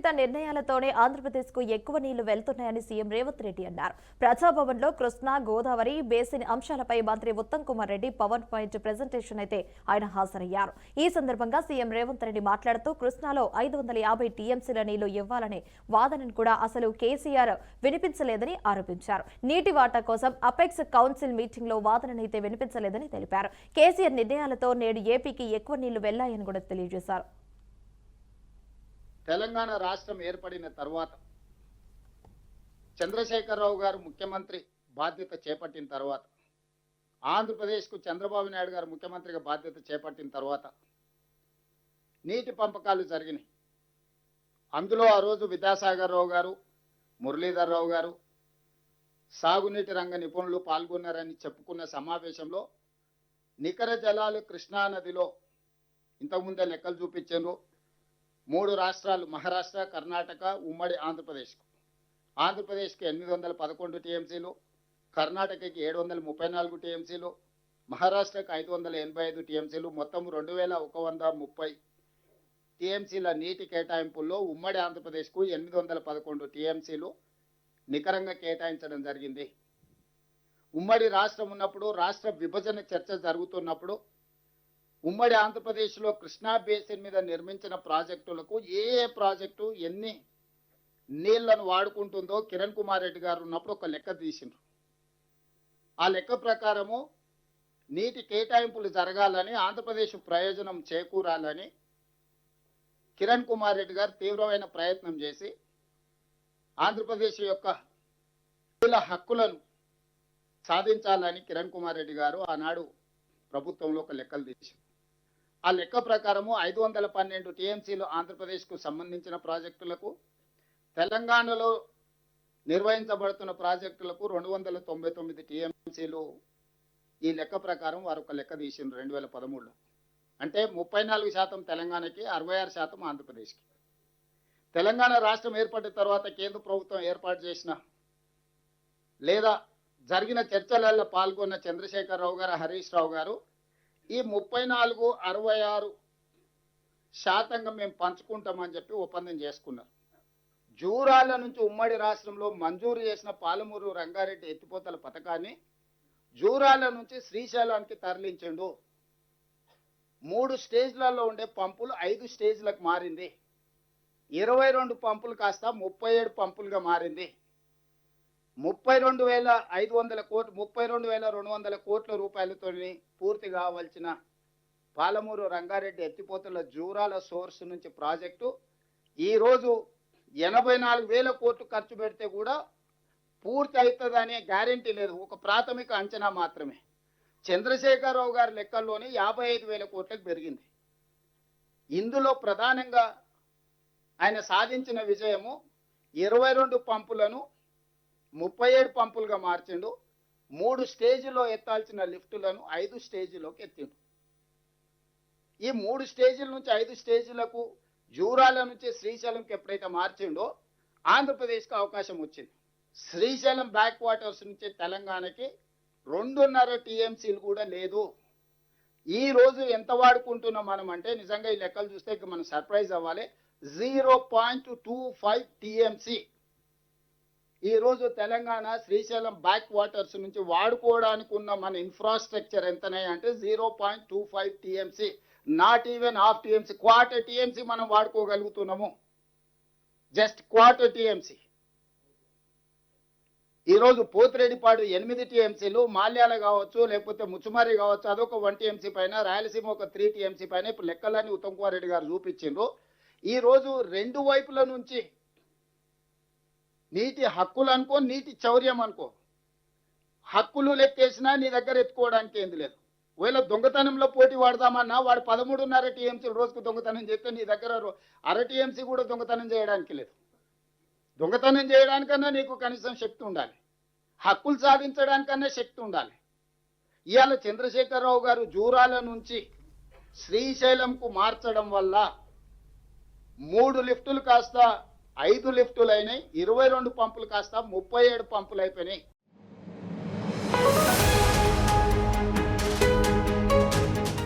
సంబంధిత నిర్ణయాలతోనే ఆంధ్రప్రదేశ్కు ఎక్కువ నీళ్లు వెళ్తున్నాయని సీఎం రేవంత్ రెడ్డి అన్నారు. ప్రజాభవన్లో కృష్ణా గోదావరి బేసిన్ అంశాలపై మంత్రి Uttam Kumar Reddy power point presentation అయితే ఆయన హాజరయ్యారు. ఈ సందర్భంగా సీఎం రేవంత్ రెడ్డి మాట్లాడుతూ కృష్ణాలో 550 టీఎంసీల నీళ్లు ఇవ్వాలనే వాదనను కూడా అసలు కేసీఆర్ వినిపించలేదని ఆరోపించారు. నీటి వాటా కోసం అపెక్స్ కౌన్సిల్ మీటింగ్ లో వాదననైతే వినిపించలేదని తెలిపారు. కేసీఆర్ నిర్ణయాలతో నేడు ఏపీకి ఎక్కువ నీళ్లు వెళ్లాయని కూడా తెలియజేశారు. తెలంగాణ రాష్ట్రం ఏర్పడిన తర్వాత చంద్రశేఖరరావు గారు ముఖ్యమంత్రి బాధ్యత చేపట్టిన తర్వాత ఆంధ్రప్రదేశ్కు చంద్రబాబు నాయుడు గారు ముఖ్యమంత్రిగా బాధ్యత చేపట్టిన తర్వాత నీటి పంపకాలు జరిగినాయి. అందులో ఆ రోజు విద్యాసాగర్ రావు గారు, మురళీధర్ రావు గారు సాగునీటి రంగ నిపుణులు పాల్గొన్నారని చెప్పుకున్న సమావేశంలో నికర జలాలు కృష్ణానదిలో ఇంతకుముందే లెక్కలు చూపించారు. 3 రాష్ట్రాలు మహారాష్ట్ర, కర్ణాటక, ఉమ్మడి ఆంధ్రప్రదేశ్కి 811 టీఎంసీలు, కర్ణాటకకి 734 టీఎంసీలు, మహారాష్ట్రకి 585 టీఎంసీలు, మొత్తం 2130 టీఎంసీల నీటి కేటాయింపుల్లో ఉమ్మడి ఆంధ్రప్రదేశ్కు 811 టీఎంసీలు నికరంగా కేటాయించడం జరిగింది. ఉమ్మడి రాష్ట్రం ఉన్నప్పుడు, రాష్ట్ర విభజన చర్చ జరుగుతున్నప్పుడు ఉమ్మడి ఆంధ్రప్రదేశ్లో కృష్ణా బేసిన్ మీద నిర్మించిన ప్రాజెక్టులకు ఏ ప్రాజెక్టు ఎన్ని నీళ్లను వాడుకుంటుందో కిరణ్ కుమార్ రెడ్డి గారు ఉన్నప్పుడు ఒక లెక్క తీసిండ్రు. ఆ లెక్క ప్రకారము నీటి కేటాయింపులు జరగాలని, ఆంధ్రప్రదేశ్ ప్రయోజనం చేకూరాలని కిరణ్ కుమార్ రెడ్డి గారు తీవ్రమైన ప్రయత్నం చేసి ఆంధ్రప్రదేశ్ యొక్క హక్కులను సాధించాలని కిరణ్ కుమార్ రెడ్డి గారు ఆనాడు ప్రభుత్వంలో ఒక లెక్కలు తీశారు. ఆ లెక్క ప్రకారము 512 టీఎంసీలు ఆంధ్రప్రదేశ్కు సంబంధించిన ప్రాజెక్టులకు, తెలంగాణలో నిర్వహించబడుతున్న ప్రాజెక్టులకు 299 టీఎంసీలు ఈ లెక్క ప్రకారం వారు ఒక లెక్క తీసిండ్రు 2013లో. అంటే 34% తెలంగాణకి, 66% ఆంధ్రప్రదేశ్కి. తెలంగాణ రాష్ట్రం ఏర్పడిన తర్వాత కేంద్ర ప్రభుత్వం ఏర్పాటు చేసిన లేదా జరిగిన చర్చలలో పాల్గొన్న చంద్రశేఖరరావు గారు, హరీష్ రావు గారు ఈ 34, 66% మేము పంచుకుంటామని చెప్పి ఒప్పందం చేసుకున్నారు. జూరాల నుంచి ఉమ్మడి రాష్ట్రంలో మంజూరు చేసిన పాలమూరు రంగారెడ్డి ఎత్తిపోతల పథకాన్ని జూరాల నుంచి శ్రీశైలానికి తరలించిండు. 3 స్టేజ్లలో ఉండే పంపులు 5 స్టేజ్లకు మారింది. 22 పంపులు కాస్త 37 పంపులుగా మారింది. 32,500 కోట్లు, 32,200 కోట్ల రూపాయలతో పూర్తి కావాల్సిన పాలమూరు రంగారెడ్డి ఎత్తిపోతల జూరాల సోర్స్ నుంచి ప్రాజెక్టు ఈరోజు 84,000 కోట్లు ఖర్చు పెడితే కూడా పూర్తి అవుతుందనే గ్యారెంటీ లేదు. ఒక ప్రాథమిక అంచనా మాత్రమే. చంద్రశేఖరరావు గారి లెక్కల్లోనే 55,000 కోట్లకు పెరిగింది. ఇందులో ప్రధానంగా ఆయన సాధించిన విజయము 22 పంపులను 37 పంపులుగా మార్చిండు. 3 స్టేజ్లో ఎత్తాల్సిన లిఫ్టులను 5 స్టేజ్లోకి ఎత్తిండు. ఈ 3 స్టేజ్ల నుంచి 5 స్టేజ్లకు జూరాల నుంచి శ్రీశైలంకి ఎప్పుడైతే మార్చిండో ఆంధ్రప్రదేశ్కి అవకాశం వచ్చింది. శ్రీశైలం బ్యాక్ వాటర్స్ నుంచి తెలంగాణకి 2.5 టీఎంసీలు కూడా లేదు. ఈ రోజు ఎంత వాడుకుంటున్నాం మనం అంటే నిజంగా ఈ లెక్కలు చూస్తే మనం సర్ప్రైజ్ అవ్వాలి. 0.25 టీఎంసీ ఈ రోజు తెలంగాణ శ్రీశైలం బ్యాక్ వాటర్స్ నుంచి వాడుకోవడానికి ఉన్న మన ఇన్ఫ్రాస్ట్రక్చర్ ఎంతనే అంటే 0.25 TMC, not even half TMC, quarter TMC మనం వాడుకోగలుగుతున్నాము. Just quarter TMC. ఈరోజు పోతిరెడ్డిపాడు 8 టీఎంసీలు, మాల్యాల కావచ్చు, లేకపోతే ముచ్చుమారి కావచ్చు, అదొక 1 టీఎంసీ పైన, రాయలసీమ ఒక 3 టీఎంసీ పైన ఇప్పుడు లెక్కలన్నీ ఉత్తమ్ కుమార్ రెడ్డి గారు చూపించిండ్రు. ఈరోజు 2 వైపుల నుంచి నీటి హక్కులు అనుకో, నీటి చౌర్యం అనుకో, హక్కులు లెక్కేసినా నీ దగ్గర ఎత్తుకోవడానికి ఏంది లేదు. ఒకవేళ దొంగతనంలో పోటీ వాడదామన్నా వాడు 13.5 టీఎంసీలు రోజుకు దొంగతనం చేస్తే నీ దగ్గర 1/2 టీఎంసీ కూడా దొంగతనం చేయడానికి లేదు. దొంగతనం చేయడానికన్నా నీకు కనీసం శక్తి ఉండాలి, హక్కులు సాధించడానికన్నా శక్తి ఉండాలి. ఇవాళ చంద్రశేఖరరావు గారు జూరాల నుంచి శ్రీశైలంకు మార్చడం వల్ల 3 లిఫ్టులు కాస్త 5 లిఫ్టులు అయినాయి, 22 పంపులు కాస్త 37 పంపులు అయిపోయినాయి.